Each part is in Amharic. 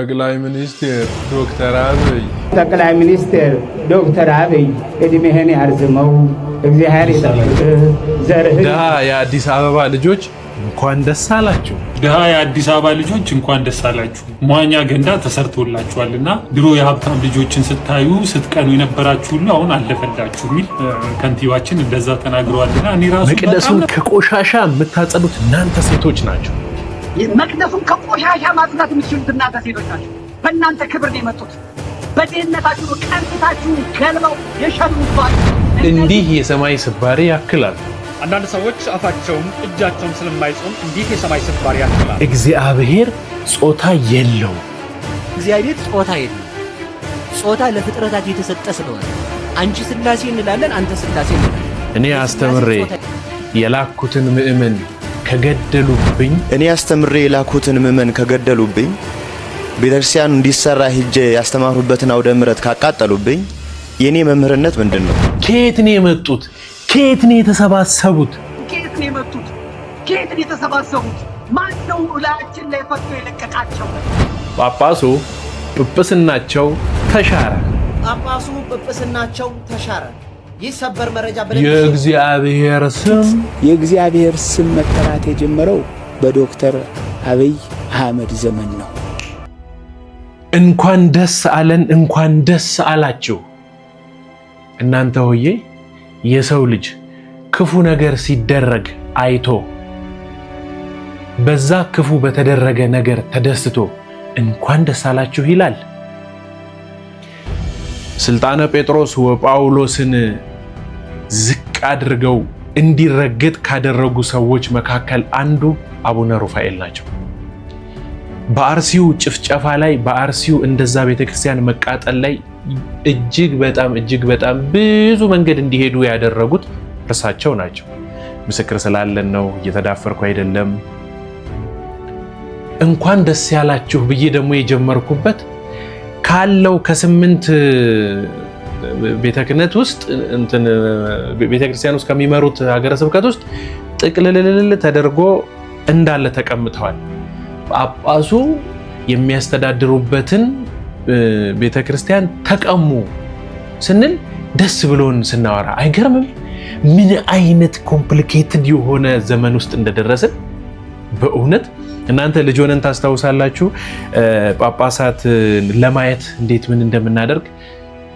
ጠቅላይ ሚኒስትር ዶክተር አብይ ጠቅላይ ሚኒስትር ዶክተር አብይ እድሜህን ያርዝመው እግዚአብሔር ይጠብቅህ ዘርህ። ድሃ የአዲስ አበባ ልጆች እንኳን ደስ አላችሁ። ድሃ የአዲስ አበባ ልጆች እንኳን ደስ አላችሁ። መዋኛ ገንዳ ተሰርቶላችኋልና ድሮ የሀብታም ልጆችን ስታዩ ስትቀኑ የነበራችሁ ሁሉ አሁን አለፈላችሁ የሚል ከንቲባችን እንደዛ ተናግረዋልና እኔ ራሱ መቅደሱን ከቆሻሻ የምታጸዱት እናንተ ሴቶች ናቸው። መቅደሱን ከቆሻሻ ማጽዳት የምትችሉት እናንተ ሴቶች ናቸው። በእናንተ ክብር ነው የመጡት። በድህነታችሁ ቀንታችሁ ገልበው የሸኑባችሁ። እንዲህ የሰማይ ስባሪ ያክላል። አንዳንድ ሰዎች አፋቸውም እጃቸውም ስለማይጾም እንዲህ የሰማይ ስባሪ ያክላል። እግዚአብሔር ጾታ የለው። እግዚአብሔር ጾታ የለው። ጾታ ለፍጥረታት የተሰጠ ስለሆነ አንቺ ስላሴ እንላለን፣ አንተ ስላሴ እንላለን። እኔ አስተምሬ የላኩትን ምእመን ከገደሉብኝ የላኩትን ምእመን ከገደሉብኝ ቤተክርስቲያኑ እንዲሰራ ሂጄ ያስተማሩበትን አውደ ምሕረት ካቃጠሉብኝ የኔ መምህርነት ምንድነው? ከየት ነው የመጡት? ከየት ነው የተሰባሰቡት? ከየት ነው የመጡት? ከየት ነው የተሰባሰቡት? ማን ነው እላችን ላይ ፈቶ የለቀቃቸው? ጳጳሱ ጵጵስናቸው ተሻረ። ጳጳሱ ጵጵስናቸው ተሻረ። ይህ ሰበር መረጃ የእግዚአብሔር ስም መጠራት የጀመረው በዶክተር አብይ አህመድ ዘመን ነው። እንኳን ደስ አለን፣ እንኳን ደስ አላችሁ። እናንተ ሆዬ የሰው ልጅ ክፉ ነገር ሲደረግ አይቶ በዛ ክፉ በተደረገ ነገር ተደስቶ እንኳን ደስ አላችሁ ይላል። ስልጣነ ጴጥሮስ ወጳውሎስን ዝቅ አድርገው እንዲረገጥ ካደረጉ ሰዎች መካከል አንዱ አቡነ ሩፋኤል ናቸው። በአርሲው ጭፍጨፋ ላይ በአርሲው እንደዛ ቤተክርስቲያን መቃጠል ላይ እጅግ በጣም ብዙ መንገድ እንዲሄዱ ያደረጉት እርሳቸው ናቸው። ምስክር ስላለን ነው፣ እየተዳፈርኩ አይደለም። እንኳን ደስ ያላችሁ ብዬ ደግሞ የጀመርኩበት ካለው ከ8 ቤተ ክህነት ውስጥ ቤተክርስቲያን ውስጥ ከሚመሩት ሀገረ ስብከት ውስጥ ጥቅልልል ተደርጎ እንዳለ ተቀምጠዋል። ጳጳሱ የሚያስተዳድሩበትን ቤተክርስቲያን ተቀሙ ስንል ደስ ብሎን ስናወራ አይገርምም? ምን አይነት ኮምፕሊኬትድ የሆነ ዘመን ውስጥ እንደደረስን በእውነት እናንተ ልጅ ሆነን ታስታውሳላችሁ። ጳጳሳት ለማየት እንዴት ምን እንደምናደርግ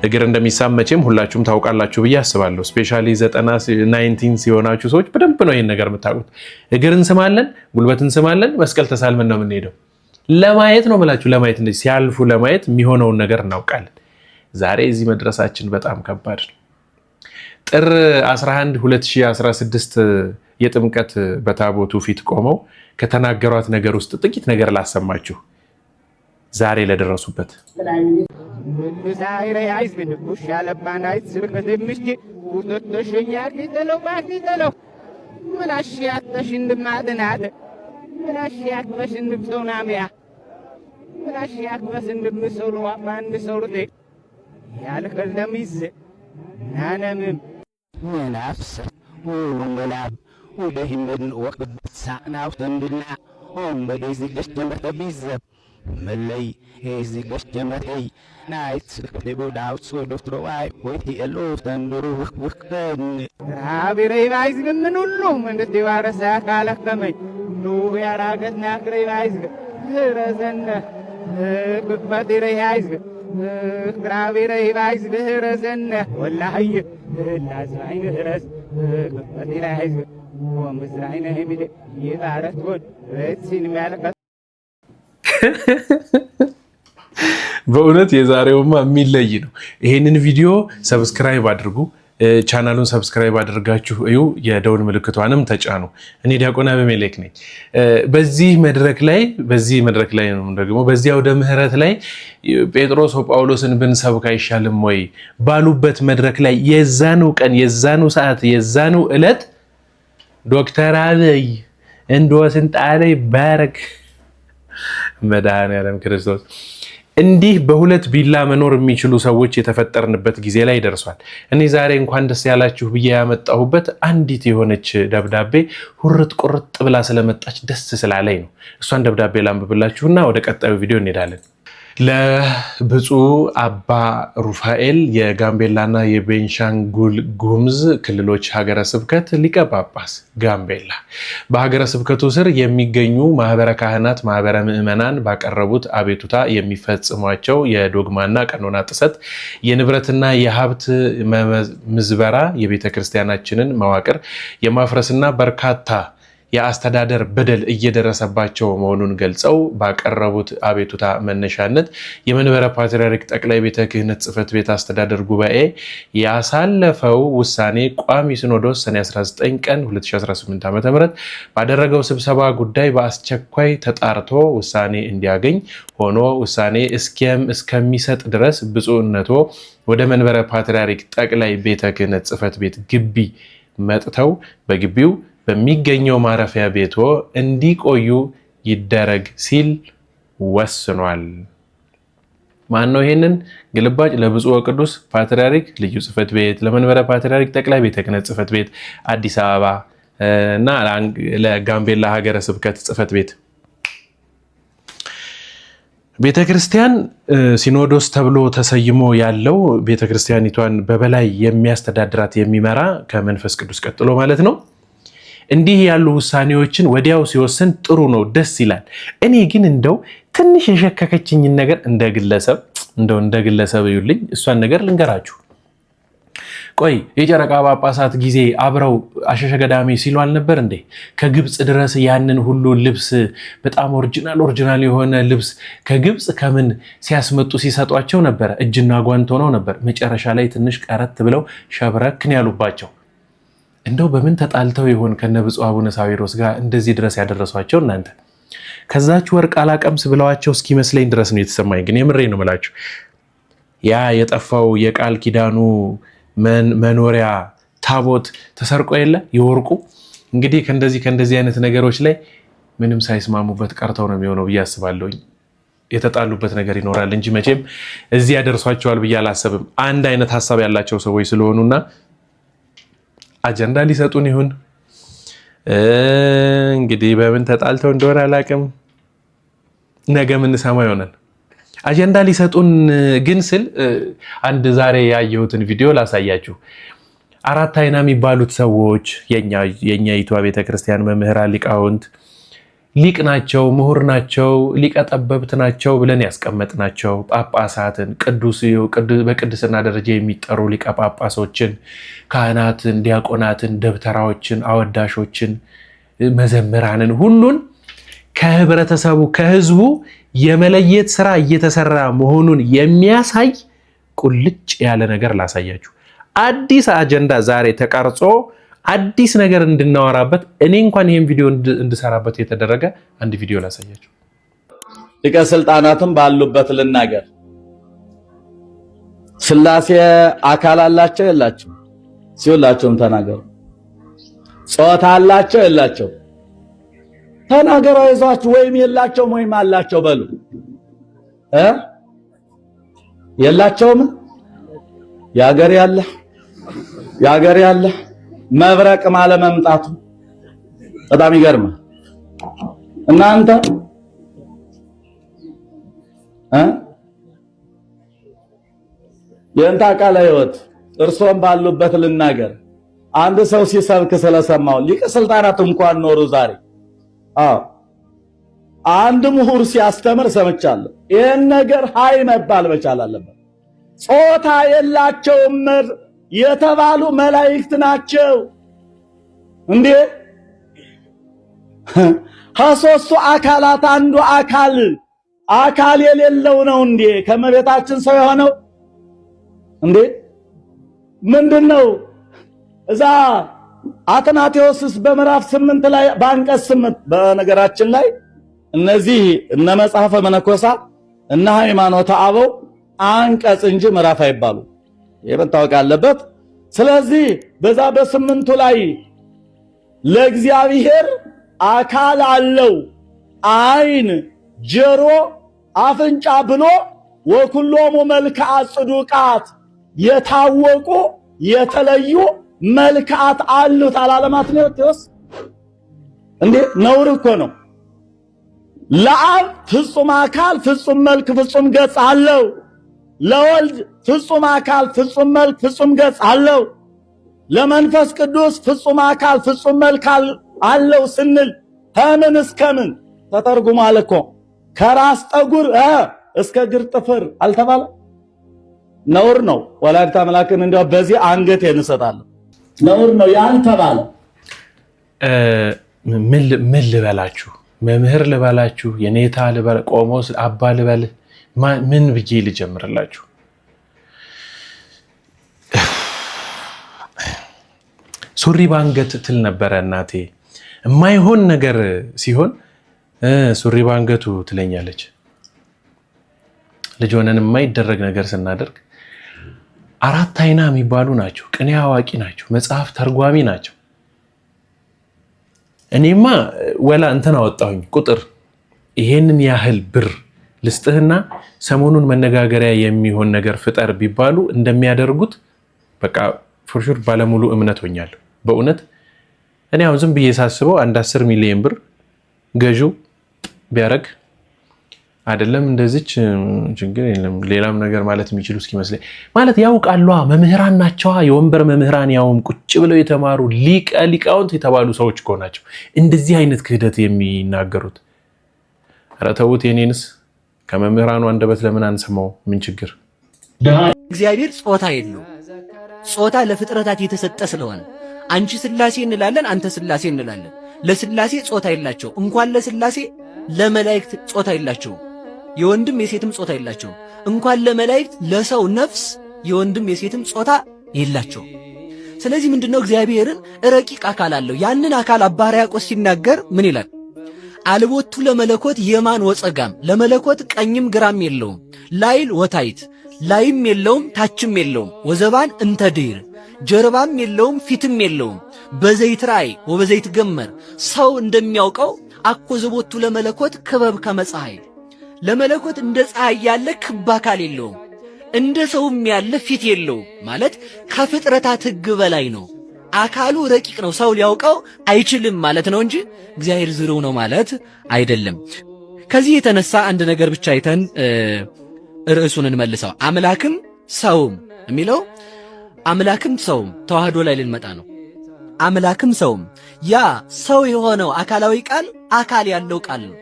እግር እንደሚሳመችም ሁላችሁም ታውቃላችሁ ብዬ አስባለሁ። ስፔሻሊ 90 ሲሆናችሁ ሰዎች በደንብ ነው ይሄን ነገር የምታውቁት። እግር እንስማለን፣ ጉልበት እንስማለን፣ መስቀል ተሳልመን ነው የምንሄደው። ለማየት ነው የምላችሁ። ለማየት እንደዚህ ሲያልፉ ለማየት የሚሆነውን ነገር እናውቃለን። ዛሬ እዚህ መድረሳችን በጣም ከባድ ነው። ጥር 11 2016 የጥምቀት በታቦቱ ፊት ቆመው ከተናገሯት ነገር ውስጥ ጥቂት ነገር ላሰማችሁ። ዛሬ ለደረሱበት ودهمن وقت سعنا وتندلنا هم بديزي لش جمرت بيزب ملي هيزي لش جمرتي نايت سكتبو داوت سو دفترو واي ويتي الوف تندرو وقتن عابري بايز من اللوم من الدوار ساكالك تمي نو يا راقت ناكري بايز هرزن كفتي ريايز كرابيري بايز هرزن والله لازمين هرز كفتي ريايز በእውነት የዛሬውማ የሚለይ ነው። ይሄንን ቪዲዮ ሰብስክራይብ አድርጉ፣ ቻናሉን ሰብስክራይብ አድርጋችሁ እዩ፣ የደውል ምልክቷንም ተጫኑ። እኔ ዲያቆን አቤሜሌክ ነኝ። በዚህ መድረክ ላይ ነው ደግሞ በዚህ አውደ ምሕረት ላይ ጴጥሮስ ወጳውሎስን ብንሰብክ አይሻልም ወይ ባሉበት መድረክ ላይ የዛኑ ቀን የዛኑ ሰዓት የዛኑ ዕለት ዶክተር አብይ እንደወስን ጣለ ይባረክ መድኃኔዓለም ክርስቶስ እንዲህ በሁለት ቢላ መኖር የሚችሉ ሰዎች የተፈጠርንበት ጊዜ ላይ ደርሷል። እኔ ዛሬ እንኳን ደስ ያላችሁ ብዬ ያመጣሁበት አንዲት የሆነች ደብዳቤ ሁርጥ ቁርጥ ብላ ስለመጣች ደስ ስላለኝ ነው። እሷን ደብዳቤ ላንብብላችሁና ወደ ቀጣዩ ቪዲዮ እንሄዳለን። ለብፁዕ አባ ሩፋኤል የጋምቤላና የቤንሻንጉል ጉሙዝ ክልሎች ሀገረ ስብከት ሊቀ ጳጳስ ጋምቤላ በሀገረ ስብከቱ ስር የሚገኙ ማህበረ ካህናት፣ ማህበረ ምዕመናን ባቀረቡት አቤቱታ የሚፈጽሟቸው የዶግማና ቀኖና ጥሰት፣ የንብረትና የሀብት ምዝበራ የቤተ ክርስቲያናችንን መዋቅር የማፍረስና በርካታ የአስተዳደር በደል እየደረሰባቸው መሆኑን ገልጸው ባቀረቡት አቤቱታ መነሻነት የመንበረ ፓትርያርክ ጠቅላይ ቤተ ክህነት ጽሕፈት ቤት አስተዳደር ጉባኤ ያሳለፈው ውሳኔ ቋሚ ሲኖዶስ ሰኔ 19 ቀን 2018 ዓ.ም ባደረገው ስብሰባ ጉዳይ በአስቸኳይ ተጣርቶ ውሳኔ እንዲያገኝ ሆኖ ውሳኔ እስከሚሰጥ ድረስ ብፁዕነቶ ወደ መንበረ ፓትርያርክ ጠቅላይ ቤተ ክህነት ጽሕፈት ቤት ግቢ መጥተው በግቢው በሚገኘው ማረፊያ ቤቶ እንዲቆዩ ይደረግ ሲል ወስኗል። ማን ነው ይሄንን ግልባጭ? ለብፁዕ ወቅዱስ ፓትርያርክ ልዩ ጽሕፈት ቤት፣ ለመንበረ ፓትርያርክ ጠቅላይ ቤተ ክህነት ጽሕፈት ቤት አዲስ አበባ እና ለጋምቤላ ሀገረ ስብከት ጽሕፈት ቤት። ቤተክርስቲያን ሲኖዶስ ተብሎ ተሰይሞ ያለው ቤተክርስቲያኒቷን በበላይ የሚያስተዳድራት የሚመራ ከመንፈስ ቅዱስ ቀጥሎ ማለት ነው። እንዲህ ያሉ ውሳኔዎችን ወዲያው ሲወስን ጥሩ ነው፣ ደስ ይላል። እኔ ግን እንደው ትንሽ የሸከከችኝን ነገር እንደ ግለሰብ ይውልኝ እሷን ነገር ልንገራችሁ። ቆይ የጨረቃ ጳጳሳት ጊዜ አብረው አሸሸ ገዳሜ ሲሉ አልነበር እንዴ? ከግብፅ ድረስ ያንን ሁሉ ልብስ በጣም ኦሪጂናል የሆነ ልብስ ከግብፅ ከምን ሲያስመጡ ሲሰጧቸው ነበረ። እጅና ጓንት ሆነው ነበር። መጨረሻ ላይ ትንሽ ቀረት ብለው ሸብረክን ያሉባቸው። እንደው በምን ተጣልተው ይሆን ከነ ብፁዕ አቡነ ሳዊሮስ ጋር እንደዚህ ድረስ ያደረሷቸው? እናንተ ከዛች ወርቅ አላቀምስ ብለዋቸው እስኪመስለኝ ድረስ ነው የተሰማኝ። ግን የምሬ ነው የምላችሁ። ያ የጠፋው የቃል ኪዳኑ መኖሪያ ታቦት ተሰርቆ የለ የወርቁ። እንግዲህ ከእንደዚህ አይነት ነገሮች ላይ ምንም ሳይስማሙበት ቀርተው ነው የሚሆነው ብዬ አስባለሁኝ። የተጣሉበት ነገር ይኖራል እንጂ መቼም እዚህ ያደርሷቸዋል ብዬ አላሰብም። አንድ አይነት ሀሳብ ያላቸው ሰዎች ስለሆኑና አጀንዳ ሊሰጡን ይሁን እንግዲህ በምን ተጣልተው እንደሆነ አላውቅም። ነገ የምንሰማ ይሆናል። አጀንዳ ሊሰጡን ግን ስል አንድ ዛሬ ያየሁትን ቪዲዮ ላሳያችሁ። አራት አይና የሚባሉት ሰዎች የኛይቷ ቤተክርስቲያን መምህራን ሊቃውንት ሊቅ ናቸው፣ ምሁር ናቸው፣ ሊቀ ጠበብት ናቸው ብለን ያስቀመጥናቸው ጳጳሳትን በቅድስና ደረጃ የሚጠሩ ሊቀ ጳጳሶችን፣ ካህናትን፣ ዲያቆናትን፣ ደብተራዎችን፣ አወዳሾችን፣ መዘምራንን ሁሉን ከህብረተሰቡ ከህዝቡ የመለየት ስራ እየተሰራ መሆኑን የሚያሳይ ቁልጭ ያለ ነገር ላሳያችሁ። አዲስ አጀንዳ ዛሬ ተቀርጾ አዲስ ነገር እንድናወራበት እኔ እንኳን ይሄን ቪዲዮ እንድሰራበት የተደረገ አንድ ቪዲዮ ላሳያችሁ። ሊቀ ስልጣናትም ባሉበት ልናገር። ሥላሴ አካል አላቸው የላቸው? ሲውላቸውም ተናገሩ። ጾታ አላቸው የላቸው? ተናገሩ። አይዟችሁ። ወይም የላቸውም ወይም አላቸው በሉ። የላቸውም? ያገር ያለ መብረቅ ማለመምጣቱ በጣም ይገርማል። እናንተ የእንታ ቃለ ሕይወት እርሶም ባሉበት ልናገር። አንድ ሰው ሲሰብክ ስለሰማው ሊቀ ስልጣናት እንኳን ኖሩ ዛሬ። አንድ ምሁር ሲያስተምር ሰምቻለሁ። ይህን ነገር ሃይ መባል መቻል አለበት። ጾታ የላቸውም የተባሉ መላእክት ናቸው እንዴ? ከሦስቱ አካላት አንዱ አካል የሌለው ነው እንዴ ከመቤታችን ሰው የሆነው እንዴ? ምንድነው? እዛ አትናቴዎስስ በምዕራፍ 8 ላይ በአንቀጽ 8 በነገራችን ላይ እነዚህ እነ መጽሐፈ መነኮሳት እነ ሃይማኖተ አበው አንቀጽ እንጂ ምዕራፍ አይባሉ። ይሄ መታወቅ አለበት። ስለዚህ በዛ በስምንቱ ላይ ለእግዚአብሔር አካል አለው፣ ዓይን፣ ጆሮ፣ አፍንጫ ብሎ ወኩሎሙ መልክዓ ጽዱቃት የታወቁ የተለዩ መልክዓት አሉት አላለማት ነው። እንዴ ነውር እኮ ነው። ለአብ ፍጹም አካል ፍጹም መልክ ፍጹም ገጽ አለው። ለወልድ ፍጹም አካል ፍጹም መልክ ፍጹም ገጽ አለው። ለመንፈስ ቅዱስ ፍጹም አካል ፍጹም መልክ አለው ስንል ከምን እስከ ምን ተተርጉሟል እኮ። ከራስ ጠጉር እስከ እግር ጥፍር አልተባለ? ነውር ነው። ወላዲተ አምላክን እንደው በዚህ አንገት እንሰጣለን። ነውር ነው ያልተባለ። ምን ልበላችሁ? መምህር ልበላችሁ? የኔታ ልበል? ቆሞስ አባ ልበል? ምን ብዬ ልጀምርላችሁ? ሱሪ ባንገት ትል ነበረ እናቴ። የማይሆን ነገር ሲሆን ሱሪ ባንገቱ ትለኛለች። ልጅ ሆነን የማይደረግ ነገር ስናደርግ አራት አይና የሚባሉ ናቸው። ቅኔ አዋቂ ናቸው። መጽሐፍ ተርጓሚ ናቸው። እኔማ ወላ እንትን አወጣሁኝ ቁጥር ይሄንን ያህል ብር ልስጥህና ሰሞኑን መነጋገሪያ የሚሆን ነገር ፍጠር ቢባሉ እንደሚያደርጉት በቃ ፎርሹር ባለሙሉ እምነት ሆኛለሁ። በእውነት እኔ አሁን ዝም ብዬ ሳስበው አንድ 10 ሚሊዮን ብር ገዢው ቢያረግ አይደለም እንደዚች ችግር የለም ሌላም ነገር ማለት የሚችሉ እስኪመስለኝ ማለት ያውቃሉ። መምህራን ናቸው። የወንበር መምህራን ያውም ቁጭ ብለው የተማሩ ሊቃውንት የተባሉ ሰዎች እኮ ናቸው እንደዚህ አይነት ክህደት የሚናገሩት። ኧረ ተውት። የኔንስ ከመምህራኑ አንደበት ለምን አንሰማው? ምን ችግር? እግዚአብሔር ጾታ የለው። ጾታ ለፍጥረታት የተሰጠ ስለሆነ አንቺ ስላሴ እንላለን፣ አንተ ስላሴ እንላለን። ለስላሴ ጾታ የላቸው። እንኳን ለስላሴ ለመላእክት ጾታ የላቸው። የወንድም የሴትም ጾታ የላቸው። እንኳን ለመላእክት ለሰው ነፍስ የወንድም የሴትም ጾታ የላቸው። ስለዚህ ምንድነው እግዚአብሔርን ረቂቅ አካል አለው። ያንን አካል አባ ሕርያቆስ ሲናገር ምን ይላል? አልቦቱ ለመለኮት የማን ወጸጋም፣ ለመለኮት ቀኝም ግራም የለውም። ላይል ወታይት፣ ላይም የለውም ታችም የለውም። ወዘባን እንተድር፣ ጀርባም የለውም ፊትም የለውም። በዘይት ራእይ ወበዘይት ገመር፣ ሰው እንደሚያውቀው አኮ ዘቦቱ ለመለኮት ክበብ ከመፀሐይ፣ ለመለኮት እንደ ፀሐይ ያለ ክብ አካል የለውም፣ እንደ ሰውም ያለ ፊት የለውም። ማለት ከፍጥረታት ሕግ በላይ ነው። አካሉ ረቂቅ ነው። ሰው ሊያውቀው አይችልም ማለት ነው እንጂ እግዚአብሔር ዝርው ነው ማለት አይደለም። ከዚህ የተነሳ አንድ ነገር ብቻ አይተን ርዕሱን እንመልሰው። አምላክም ሰውም የሚለው አምላክም ሰውም ተዋህዶ ላይ ልንመጣ ነው። አምላክም ሰውም ያ ሰው የሆነው አካላዊ ቃል አካል ያለው ቃል ነው።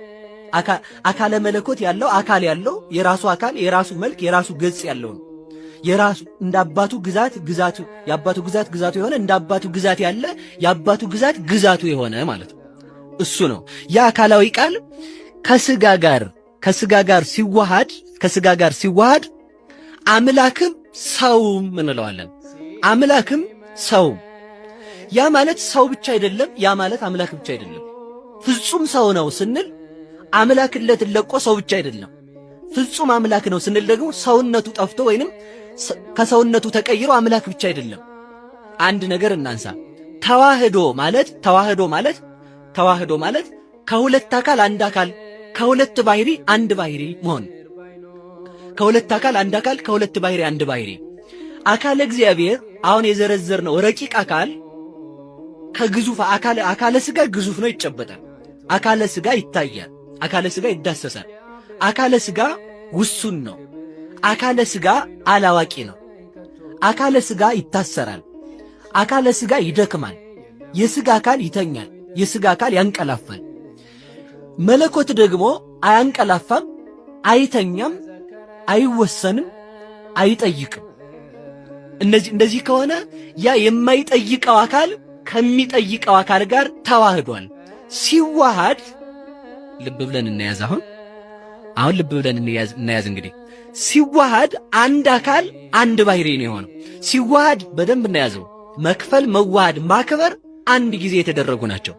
አካለ መለኮት ያለው አካል ያለው የራሱ አካል የራሱ መልክ የራሱ ገጽ ያለው ነው። የራሱ እንደ አባቱ ግዛት ግዛቱ የአባቱ ግዛት ግዛቱ የሆነ እንደ አባቱ ግዛት ያለ የአባቱ ግዛት ግዛቱ የሆነ ማለት ነው። እሱ ነው ያ አካላዊ ቃል ከስጋ ጋር ሲዋሃድ አምላክም ሰውም እንለዋለን። አምላክም ሰውም ያ ማለት ሰው ብቻ አይደለም። ያ ማለት አምላክ ብቻ አይደለም። ፍጹም ሰው ነው ስንል አምላክነትን ለቆ ሰው ብቻ አይደለም። ፍጹም አምላክ ነው ስንል ደግሞ ሰውነቱ ጠፍቶ ወይንም ከሰውነቱ ተቀይሮ አምላክ ብቻ አይደለም። አንድ ነገር እናንሳ። ተዋህዶ ማለት ከሁለት አካል አንድ አካል፣ ከሁለት ባህሪ አንድ ባህሪ መሆን። ከሁለት አካል አንድ አካል፣ ከሁለት ባህሪ አንድ ባህሪ። አካለ እግዚአብሔር አሁን የዘረዘርነው ረቂቅ አካል ከግዙፍ አካለ ስጋ ግዙፍ ነው፣ ይጨበጣል። አካለ ስጋ ይታያል፣ አካለ ስጋ ይዳሰሳል። አካለ ስጋ ውሱን ነው። አካለ ስጋ አላዋቂ ነው። አካለ ስጋ ይታሰራል። አካለ ስጋ ይደክማል። የስጋ አካል ይተኛል። የስጋ አካል ያንቀላፋል። መለኮት ደግሞ አያንቀላፋም፣ አይተኛም፣ አይወሰንም፣ አይጠይቅም። እንደዚህ ከሆነ ያ የማይጠይቀው አካል ከሚጠይቀው አካል ጋር ተዋህዷል። ሲዋሃድ ልብ ብለን እናያዝ። አሁን ልብ ብለን እናያዝ። እንግዲህ ሲዋሃድ አንድ አካል አንድ ባህሪ ነው የሆነው። ሲዋሃድ በደንብ እናያዘው። መክፈል፣ መዋሃድ፣ ማክበር አንድ ጊዜ የተደረጉ ናቸው።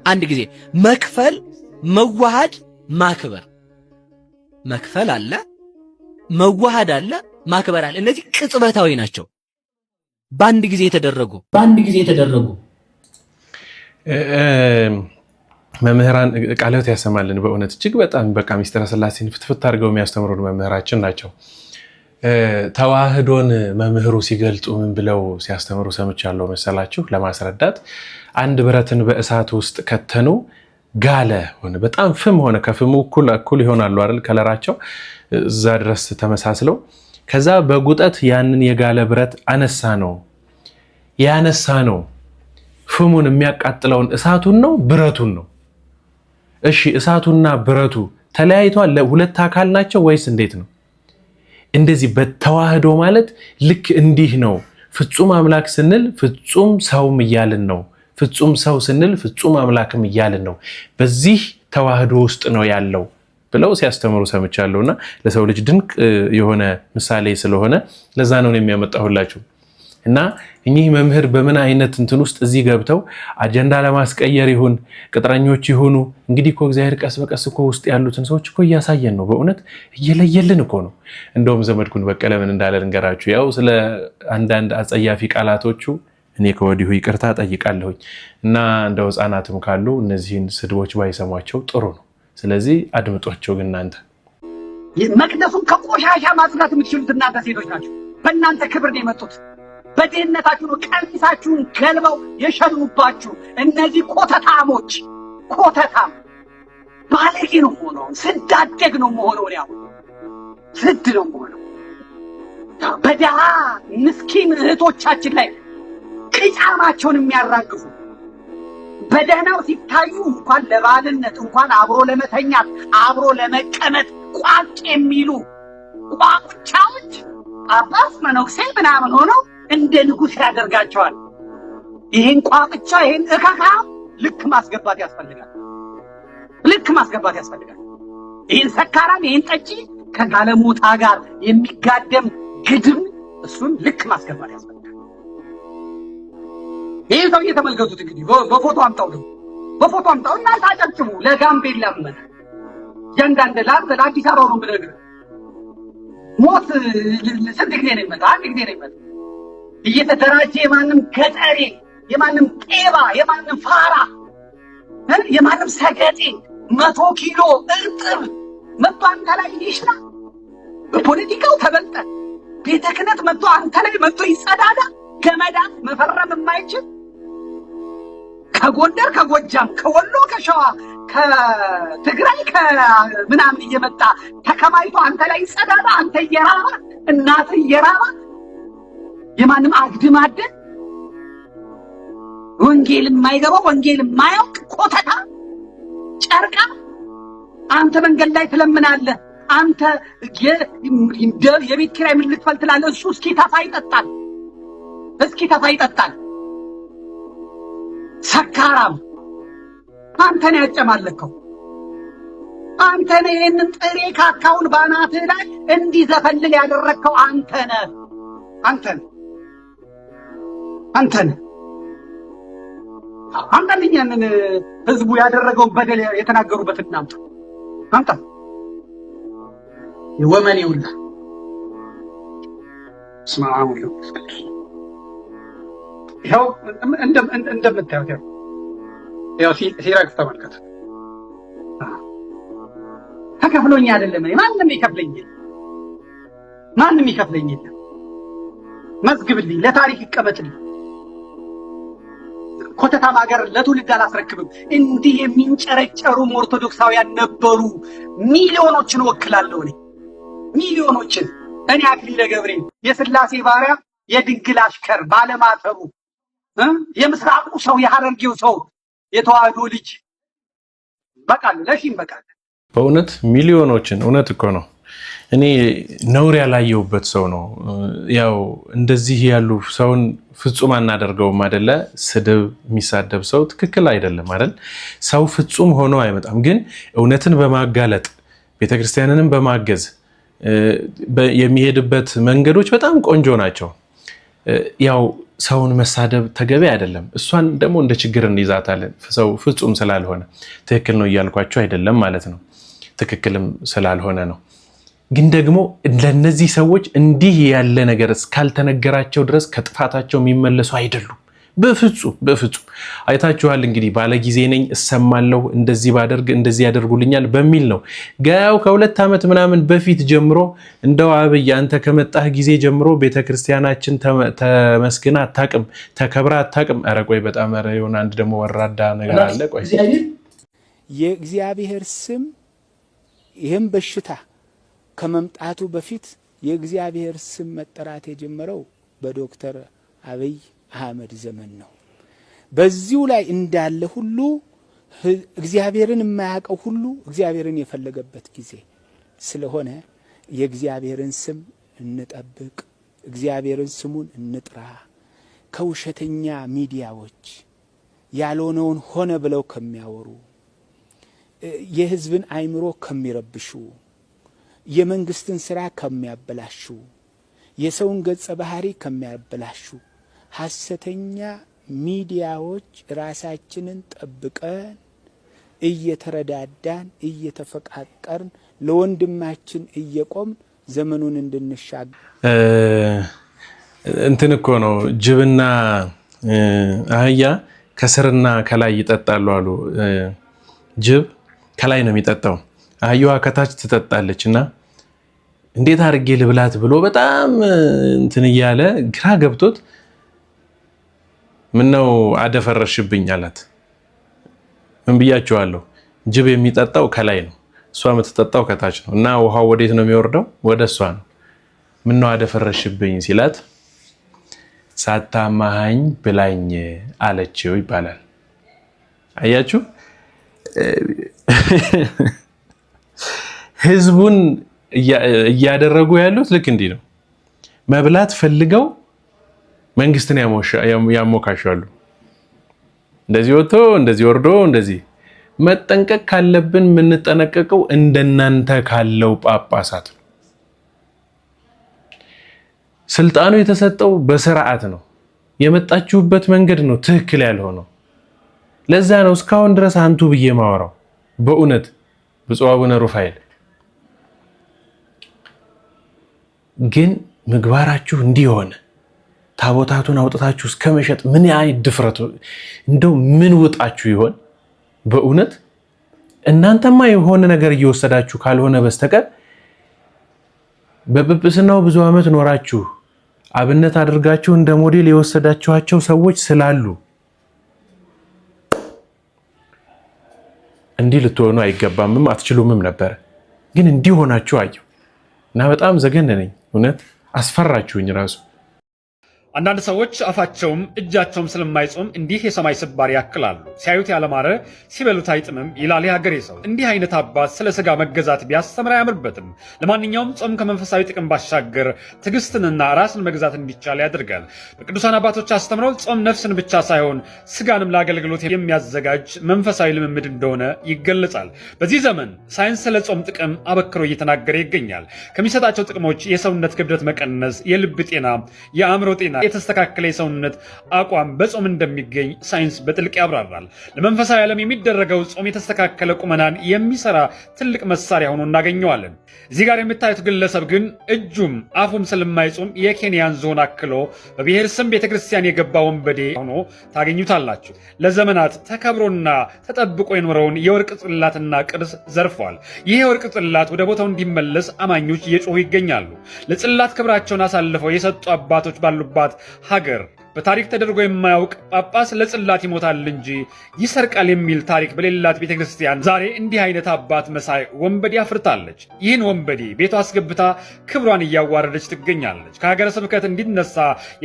አንድ ጊዜ መክፈል፣ መዋሃድ፣ ማክበር። መክፈል አለ፣ መዋሃድ አለ፣ ማክበር አለ። እነዚህ ቅጽበታዊ ናቸው። በአንድ ጊዜ የተደረጉ መምህራን ቃለ ሕይወት ያሰማልን። በእውነት እጅግ በጣም በቃ ሚስጥረ ሥላሴን ፍትፍት አድርገው የሚያስተምሩን መምህራችን ናቸው። ተዋህዶን መምህሩ ሲገልጹ ምን ብለው ሲያስተምሩ ሰምቻለሁ መሰላችሁ? ለማስረዳት አንድ ብረትን በእሳት ውስጥ ከተኑ ጋለ ሆነ፣ በጣም ፍም ሆነ። ከፍሙ እኩል ይሆናሉ አይደል ከለራቸው እዛ ድረስ ተመሳስለው። ከዛ በጉጠት ያንን የጋለ ብረት ያነሳ ነው ፍሙን የሚያቃጥለውን እሳቱን ነው ብረቱን ነው? እሺ እሳቱና ብረቱ ተለያይቷል? ለሁለት አካል ናቸው ወይስ እንዴት ነው? እንደዚህ በተዋህዶ ማለት ልክ እንዲህ ነው። ፍጹም አምላክ ስንል ፍጹም ሰውም እያልን ነው። ፍጹም ሰው ስንል ፍጹም አምላክም እያልን ነው። በዚህ ተዋህዶ ውስጥ ነው ያለው ብለው ሲያስተምሩ ሰምቻለሁና ለሰው ልጅ ድንቅ የሆነ ምሳሌ ስለሆነ ለዛ ነው የሚያመጣሁላችሁ። እና እኚህ መምህር በምን አይነት እንትን ውስጥ እዚህ ገብተው አጀንዳ ለማስቀየር ይሁን ቅጥረኞች ይሁኑ እንግዲህ እኮ እግዚአብሔር ቀስ በቀስ እኮ ውስጥ ያሉትን ሰዎች እኮ እያሳየን ነው። በእውነት እየለየልን እኮ ነው። እንደውም ዘመድኩን በቀለ ምን እንዳለ ልንገራችሁ። ያው ስለ አንዳንድ አጸያፊ ቃላቶቹ እኔ ከወዲሁ ይቅርታ ጠይቃለሁኝ እና እንደው ህፃናትም ካሉ እነዚህን ስድቦች ባይሰሟቸው ጥሩ ነው። ስለዚህ አድምጧቸው። ግን እናንተ መቅደሱን ከቆሻሻ ማጽዳት የምትችሉት እናንተ ሴቶች ናቸው። በእናንተ ክብር ነው የመጡት። በድህነታችሁ ነው ቀሚሳችሁን ገልበው የሸኑባችሁ እነዚህ ኮተታሞች። ኮተታም ባለጌ ነው ሆነው ስዳደግ ነው ሆነው ያው ስድ ነው ሆነው በደሃ ምስኪን እህቶቻችን ላይ ቅጫማቸውን የሚያራግፉ በደህናው ሲታዩ እንኳን ለባልነት እንኳን አብሮ ለመተኛት አብሮ ለመቀመጥ ቋቅ የሚሉ ቋቁቻዎች ጳጳስ መነኩሴ ምናምን ሆነው እንደ ንጉሥ ያደርጋቸዋል። ይህን ቋቁቻ ይህን እከካ ልክ ማስገባት ያስፈልጋል። ልክ ማስገባት ያስፈልጋል። ይህን ሰካራም ይህን ጠጪ ከጋለሞታ ጋር የሚጋደም ግድም እሱን ልክ ማስገባት ያስፈልጋል። ይህ ሰው እየተመልከቱት እንግዲህ በፎቶ አምጣው ነው በፎቶ አምጣው እና ታጨብጭቡ። ለጋምቤላ ምን ጀንዳንደ ለአዲስ አበባ ነው ብለህ ሞት ስንት ጊዜ ነው የሚመጣ? አንድ ጊዜ ነው የሚመጣ። እየተደራጀ የማንም ገጠሬ የማንም ጤባ የማንም ፋራ የማንም ሰገጤ 100 ኪሎ እርጥብ መጥቶ አንተ ላይ ይሽና በፖለቲካው ተበልጠ ቤተ ክህነት መጥቶ አንተ ላይ መጥቶ ይጸዳዳ። ገመዳት መፈረም የማይችል ከጎንደር ከጎጃም ከወሎ ከሸዋ ከትግራይ ከምናምን እየመጣ ተከማይቶ አንተ ላይ ይጸዳዳ። አንተ እየራባ እናት እየራባ የማንም አግድማደ ወንጌል የማይገባው ወንጌል የማያውቅ ኮተታ ጨርቃ አንተ መንገድ ላይ ትለምናለህ። አንተ የቤት ኪራይ ምን ልትፈል ትላለህ። እሱ እስኪ ተፋ ይጠጣል። ሰካራም አንተ ነህ ያጨማለከው። አንተ ነህ ይህንን ጥሬ ካካውን ባናትህ ላይ እንዲዘፈልል ያደረግከው። አንተ ነህ። አንተን ያንን ህዝቡ ያደረገውን በደል የተናገሩበትን አምጣ ወመኔውላ ስማው ይኸው እንደምታዩት ያው ሲራክ ተመልከቱ። ተከፍሎኝ አይደለም ማንም ይከፍለኝ የለም። መዝግብልኝ፣ ለታሪክ ይቀመጥልኝ። ኮተታም ሀገር ለትውልድ አላስረክብም። እንዲህ የሚንጨረጨሩ ኦርቶዶክሳውያን ነበሩ። ሚሊዮኖችን ወክላለሁ እኔ ሚሊዮኖችን። እኔ አክሊለ ገብሬ የሥላሴ ባሪያ የድንግል አሽከር ባለማተቡ የምስራቁ ሰው የሐረርጌው ሰው የተዋህዶ ልጅ በቃል ለሺም በቃል በእውነት ሚሊዮኖችን እውነት እኮ ነው። እኔ ነውር ያላየሁበት ሰው ነው። ያው እንደዚህ ያሉ ሰውን ፍጹም አናደርገውም አይደለ? ስድብ የሚሳደብ ሰው ትክክል አይደለም አይደል? ሰው ፍጹም ሆኖ አይመጣም። ግን እውነትን በማጋለጥ ቤተክርስቲያንንም በማገዝ የሚሄድበት መንገዶች በጣም ቆንጆ ናቸው። ያው ሰውን መሳደብ ተገቢ አይደለም። እሷን ደግሞ እንደ ችግር እንይዛታለን። ሰው ፍጹም ስላልሆነ ትክክል ነው እያልኳቸው አይደለም ማለት ነው። ትክክልም ስላልሆነ ነው። ግን ደግሞ ለነዚህ ሰዎች እንዲህ ያለ ነገር እስካልተነገራቸው ድረስ ከጥፋታቸው የሚመለሱ አይደሉም። በፍጹም አይታችኋል። እንግዲህ ባለጊዜ ነኝ እሰማለሁ፣ እንደዚህ ባደርግ እንደዚህ ያደርጉልኛል በሚል ነው ጋያው ከ2 ዓመት ምናምን በፊት ጀምሮ እንደው አብይ አንተ ከመጣህ ጊዜ ጀምሮ ቤተክርስቲያናችን ተመስግና አታውቅም፣ ተከብራ አታውቅም። ኧረ ቆይ በጣም የሆነ አንድ ደግሞ ወራዳ ነገር አለ። ቆይ የእግዚአብሔር ስም ይህም በሽታ ከመምጣቱ በፊት የእግዚአብሔር ስም መጠራት የጀመረው በዶክተር አብይ አህመድ ዘመን ነው። በዚሁ ላይ እንዳለ ሁሉ እግዚአብሔርን የማያውቀው ሁሉ እግዚአብሔርን የፈለገበት ጊዜ ስለሆነ የእግዚአብሔርን ስም እንጠብቅ፣ እግዚአብሔርን ስሙን እንጥራ። ከውሸተኛ ሚዲያዎች ያልሆነውን ሆነ ብለው ከሚያወሩ የህዝብን አይምሮ ከሚረብሹ የመንግስትን ስራ ከሚያበላሹ የሰውን ገጸ ባህሪ ከሚያበላሹ ሐሰተኛ ሚዲያዎች ራሳችንን ጠብቀን እየተረዳዳን እየተፈቃቀርን ለወንድማችን እየቆምን ዘመኑን እንድንሻገር እንትን እኮ ነው። ጅብና አህያ ከስርና ከላይ ይጠጣሉ አሉ። ጅብ ከላይ ነው የሚጠጣው፣ አህያዋ ከታች ትጠጣለች። እና እንዴት አድርጌ ልብላት ብሎ በጣም እንትን እያለ ግራ ገብቶት ምነው አደፈረሽብኝ አላት። ምን ብያቸዋለሁ? ጅብ የሚጠጣው ከላይ ነው፣ እሷ የምትጠጣው ከታች ነው። እና ውሃው ወዴት ነው የሚወርደው? ወደ እሷ ነው። ምነው አደፈረሽብኝ ሲላት ሳታማሃኝ ብላኝ አለችው ይባላል። አያችሁ፣ ህዝቡን እያደረጉ ያሉት ልክ እንዲህ ነው። መብላት ፈልገው መንግስትን ያሞካሻሉ። እንደዚህ ወጥቶ እንደዚህ ወርዶ እንደዚህ። መጠንቀቅ ካለብን የምንጠነቀቀው እንደናንተ ካለው ጳጳሳት ነው። ስልጣኑ የተሰጠው በስርዓት ነው። የመጣችሁበት መንገድ ነው ትክክል ያልሆነው። ለዛ ነው እስካሁን ድረስ አንቱ ብዬ ማወራው። በእውነት ብፁዕ አቡነ ሩፋኤል ግን ምግባራችሁ እንዲህ ሆነ፣ ታቦታቱን አውጥታችሁ እስከ መሸጥ ምን አይነት ድፍረቱ! እንደው ምን ውጣችሁ ይሆን? በእውነት እናንተማ የሆነ ነገር እየወሰዳችሁ ካልሆነ በስተቀር በጵጵስናው ብዙ ዓመት ኖራችሁ አብነት አድርጋችሁ እንደ ሞዴል የወሰዳችኋቸው ሰዎች ስላሉ እንዲህ ልትሆኑ አይገባምም፣ አትችሉምም ነበር። ግን እንዲህ ሆናችሁ አየሁ እና በጣም ዘገነነኝ። እውነት አስፈራችሁኝ ራሱ። አንዳንድ ሰዎች አፋቸውም እጃቸውም ስለማይጾም እንዲህ የሰማይ ስባሪ ያክላሉ። ሲያዩት ያለማረ ሲበሉት አይጥምም ይላል የሀገሬ ሰው። እንዲህ አይነት አባት ስለ ስጋ መገዛት ቢያስተምር አያምርበትም። ለማንኛውም ጾም ከመንፈሳዊ ጥቅም ባሻገር ትዕግስትንና ራስን መግዛት እንዲቻል ያደርጋል። በቅዱሳን አባቶች አስተምረው ጾም ነፍስን ብቻ ሳይሆን ስጋንም ለአገልግሎት የሚያዘጋጅ መንፈሳዊ ልምምድ እንደሆነ ይገለጻል። በዚህ ዘመን ሳይንስ ስለ ጾም ጥቅም አበክሮ እየተናገረ ይገኛል። ከሚሰጣቸው ጥቅሞች የሰውነት ክብደት መቀነስ፣ የልብ ጤና፣ የአእምሮ ጤና፣ የተስተካከለ የሰውነት አቋም በጾም እንደሚገኝ ሳይንስ በጥልቅ ያብራራል። ለመንፈሳዊ ዓለም የሚደረገው ጾም የተስተካከለ ቁመናን የሚሰራ ትልቅ መሳሪያ ሆኖ እናገኘዋለን። እዚህ ጋር የምታዩት ግለሰብ ግን እጁም አፉም ስለማይጾም የኬንያን ዞን አክሎ በብሔር ስም ቤተክርስቲያን የገባ ወንበዴ ሆኖ ታገኙታላችሁ። ለዘመናት ተከብሮና ተጠብቆ የኖረውን የወርቅ ጽላትና ቅርስ ዘርፏል። ይህ የወርቅ ጽላት ወደ ቦታው እንዲመለስ አማኞች እየጮሁ ይገኛሉ። ለጽላት ክብራቸውን አሳልፈው የሰጡ አባቶች ባሉባት ሀገር በታሪክ ተደርጎ የማያውቅ ጳጳስ ለጽላት ይሞታል እንጂ ይሰርቃል የሚል ታሪክ በሌላት ቤተክርስቲያን ዛሬ እንዲህ አይነት አባት መሳይ ወንበዴ አፍርታለች። ይህን ወንበዴ ቤቷ አስገብታ ክብሯን እያዋረደች ትገኛለች። ከሀገረ ስብከት እንዲነሳ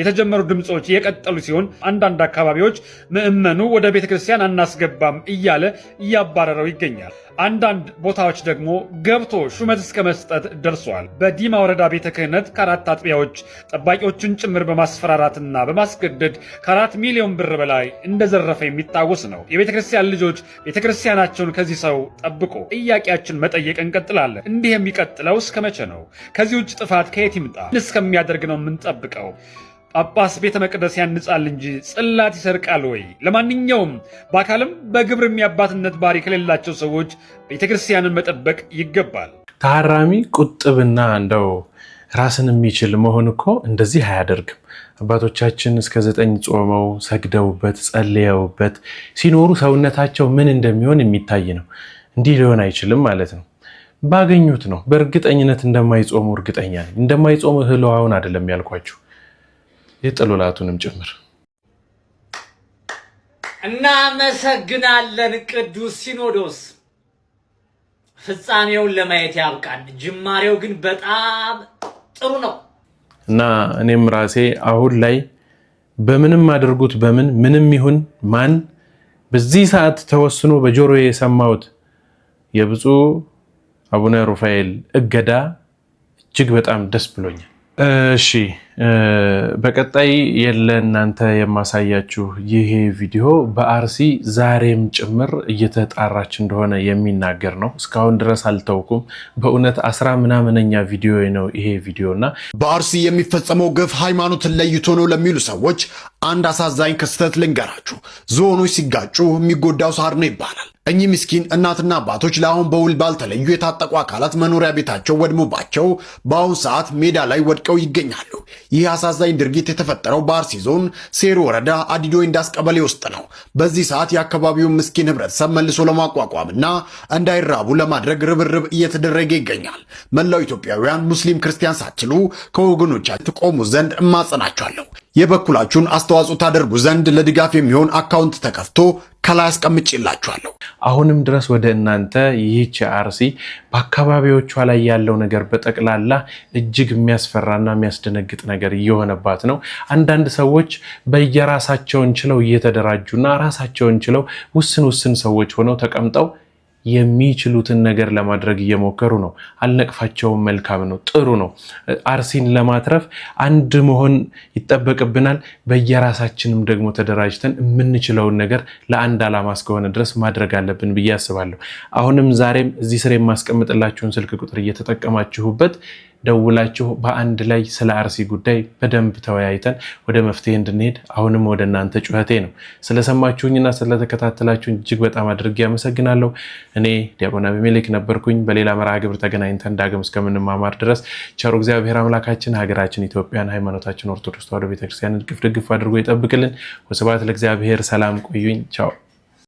የተጀመሩ ድምፆች የቀጠሉ ሲሆን አንዳንድ አካባቢዎች ምዕመኑ ወደ ቤተክርስቲያን አናስገባም እያለ እያባረረው ይገኛል። አንዳንድ ቦታዎች ደግሞ ገብቶ ሹመት እስከ መስጠት ደርሷል። በዲማ ወረዳ ቤተ ክህነት ከ4 አጥቢያዎች ጠባቂዎችን ጭምር በማስፈራራትና በማስገደድ ከ4 ሚሊዮን ብር በላይ እንደዘረፈ የሚታወስ ነው። የቤተ ክርስቲያን ልጆች ቤተ ክርስቲያናቸውን ከዚህ ሰው ጠብቆ ጥያቄያችን መጠየቅ እንቀጥላለን። እንዲህ የሚቀጥለው እስከ መቼ ነው? ከዚህ ውጭ ጥፋት ከየት ይምጣ? እስከሚያደርግ ነው የምንጠብቀው? ጳጳስ ቤተ መቅደስ ያንጻል እንጂ ጽላት ይሰርቃል ወይ? ለማንኛውም በአካልም በግብርም የአባትነት ባህሪ ከሌላቸው ሰዎች ቤተክርስቲያንን መጠበቅ ይገባል። ታራሚ ቁጥብና እንደው ራስን የሚችል መሆን እኮ እንደዚህ አያደርግም። አባቶቻችን እስከ 9 ጾመው ሰግደውበት ጸልየውበት ሲኖሩ ሰውነታቸው ምን እንደሚሆን የሚታይ ነው። እንዲህ ሊሆን አይችልም ማለት ነው። ባገኙት ነው። በእርግጠኝነት እንደማይጾሙ እርግጠኛ ነኝ። እንደማይጾሙ እህል ውሃውን አይደለም ያልኳችሁ፣ የጥሉላቱንም ጭምር። እናመሰግናለን ቅዱስ ሲኖዶስ። ፍጻሜውን ለማየት ያብቃን። ጅማሬው ግን በጣም ጥሩ ነው እና እኔም ራሴ አሁን ላይ በምንም አድርጉት ምንም ይሁን ማን በዚህ ሰዓት ተወስኖ በጆሮዬ የሰማሁት የብፁዕ አቡነ ሩፋኤል እገዳ እጅግ በጣም ደስ ብሎኛል። እሺ በቀጣይ ለእናንተ የማሳያችሁ ይሄ ቪዲዮ በአርሲ ዛሬም ጭምር እየተጣራች እንደሆነ የሚናገር ነው። እስካሁን ድረስ አልተውኩም። በእውነት 10 ምናምነኛ ቪዲዮ ነው ይሄ ቪዲዮና በአርሲ የሚፈጸመው ግፍ ሃይማኖትን ለይቶ ነው ለሚሉ ሰዎች አንድ አሳዛኝ ክስተት ልንገራችሁ። ዝሆኖች ሲጋጩ የሚጎዳው ሳር ነው ይባላል። እኚህ ምስኪን እናትና አባቶች ለአሁን በውል ባልተለዩ የታጠቁ አካላት መኖሪያ ቤታቸው ወድሞባቸው በአሁን ሰዓት ሜዳ ላይ ወድቀው ይገኛሉ። ይህ አሳዛኝ ድርጊት የተፈጠረው በአርሲ ዞን ሴሩ ወረዳ አዲዶ ኢንዳስ ቀበሌ ውስጥ ነው። በዚህ ሰዓት የአካባቢውን ምስኪን ህብረተሰብ መልሶ ለማቋቋምና እንዳይራቡ ለማድረግ ርብርብ እየተደረገ ይገኛል። መላው ኢትዮጵያውያን ሙስሊም ክርስቲያን ሳትሉ ከወገኖቻችሁ ትቆሙ ዘንድ እማጸናችኋለሁ። የበኩላችሁን አስተዋጽኦ ታደርጉ ዘንድ ለድጋፍ የሚሆን አካውንት ተከፍቶ ከላይ አስቀምጬላችኋለሁ። አሁንም ድረስ ወደ እናንተ ይህች አርሲ በአካባቢዎቿ ላይ ያለው ነገር በጠቅላላ እጅግ የሚያስፈራና የሚያስደነግጥ ነገር እየሆነባት ነው። አንዳንድ ሰዎች በየራሳቸውን ችለው እየተደራጁና ራሳቸውን ችለው ውስን ሰዎች ሆነው ተቀምጠው የሚችሉትን ነገር ለማድረግ እየሞከሩ ነው። አልነቅፋቸውም። መልካም ነው፣ ጥሩ ነው። አርሲን ለማትረፍ አንድ መሆን ይጠበቅብናል። በየራሳችንም ደግሞ ተደራጅተን የምንችለውን ነገር ለአንድ ዓላማ እስከሆነ ድረስ ማድረግ አለብን ብዬ አስባለሁ። አሁንም ዛሬም እዚህ ስር የማስቀምጥላችሁን ስልክ ቁጥር እየተጠቀማችሁበት ደውላችሁ በአንድ ላይ ስለ አርሲ ጉዳይ በደንብ ተወያይተን ወደ መፍትሄ እንድንሄድ አሁንም ወደ እናንተ ጩኸቴ ነው። ስለሰማችሁኝና ስለተከታተላችሁኝ እጅግ በጣም አድርጌ አመሰግናለሁ። እኔ ዲያቆን አቢሜሌክ ነበርኩኝ። በሌላ መርሃ ግብር ተገናኝተን ዳግም እስከምንማማር ድረስ ቸሩ እግዚአብሔር አምላካችን ሀገራችን ኢትዮጵያን፣ ሃይማኖታችን ኦርቶዶክስ ተዋሕዶ ቤተክርስቲያንን ድግፍ አድርጎ ይጠብቅልን። ወስብሐት ለእግዚአብሔር። ሰላም ቆዩኝ። ቻው።